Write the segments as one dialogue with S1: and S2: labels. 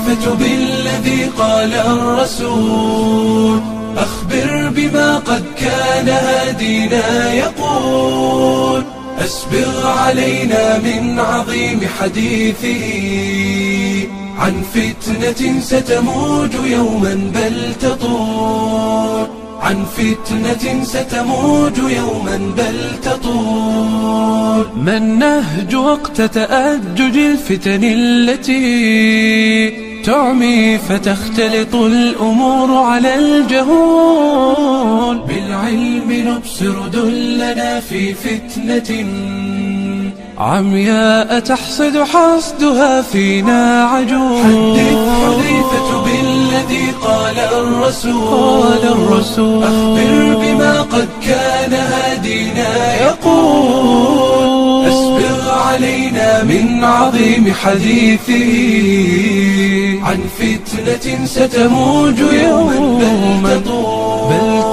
S1: حذيفة بالذي قال الرسول أخبر بما قد كان هادينا يقول أسبغ علينا من عظيم حديثه عن فتنة ستموج يوما بل تطول عن فتنة ستموج يوما بل تطول. ما النهج وقت تأجج الفتن التي تعمي فتختلط الأمور على الجهول؟ بالعلم نبصر دلنا في فتنة عمياء تحصد حصدها فينا عجول. حدث حذيفة بالذي قال الرسول أخبر بما قد كان هادينا يقول أسبغ علينا من عظيم حديثه عن فتنة ستموج يوما بل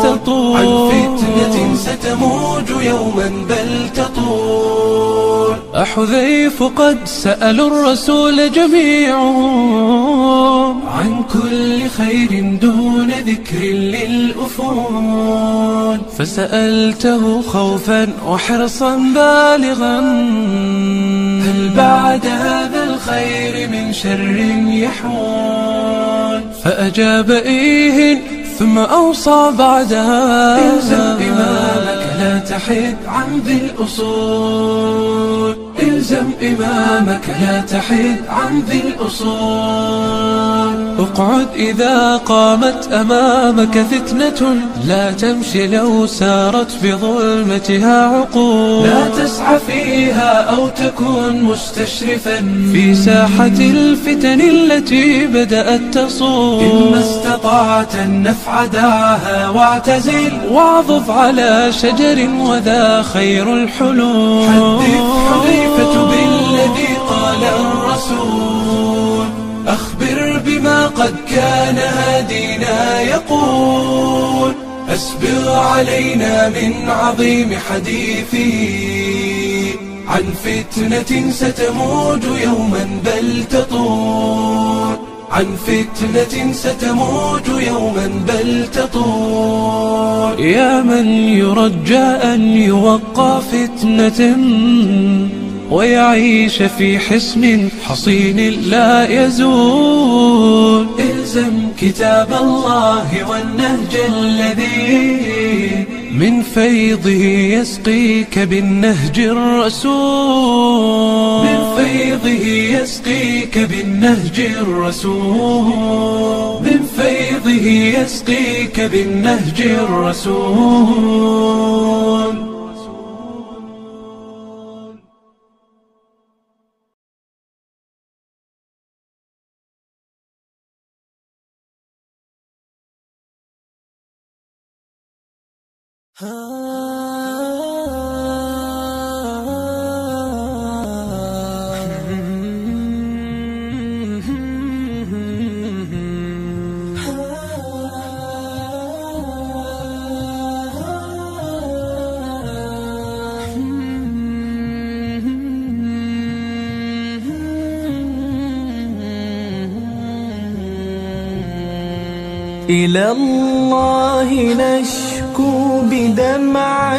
S1: تطول عن فتنة ستموج يوما بل تطول. أحذيف قد سألوا الرسول جميعهم عن كل خير دون ذكر للأفول فسألته خوفا وحرصا بالغا هل بعد هذا الخير من شر يحول؟ فأجاب إيه ثم أوصى بعدها إلزم إمامك لا تحد عن ذي الأصول إلزم إمامك لا تحد عن ذي الأصول. اقعد إذا قامت أمامك فتنة لا تمشي لو سارت بظلمتها عقول لا تسعى فيها أو تكون مستشرفا في ساحة الفتن التي بدأت تصول. إما استطعت النفع دعها واعتزل واعضف على شجر وذا خير الحلول. حدث حذيفة بالذي قال الرسول أخبر بما قد كان هادينا يقول أسبغ علينا من عظيم حديثه عن فتنة ستموج يوما بل تطول عن فتنة ستموج يوما بل تطول. يا من يرجى أن يوقى فتنة ويعيش في حصن حصين لا يزول إلزم كتاب الله والنهج الذي من فيضه يسقيك بالنهج الرسول من فيضه يسقيك بالنهج الرسول من فيضه يسقيك بالنهج الرسول.
S2: إلى الله نشكو بدمع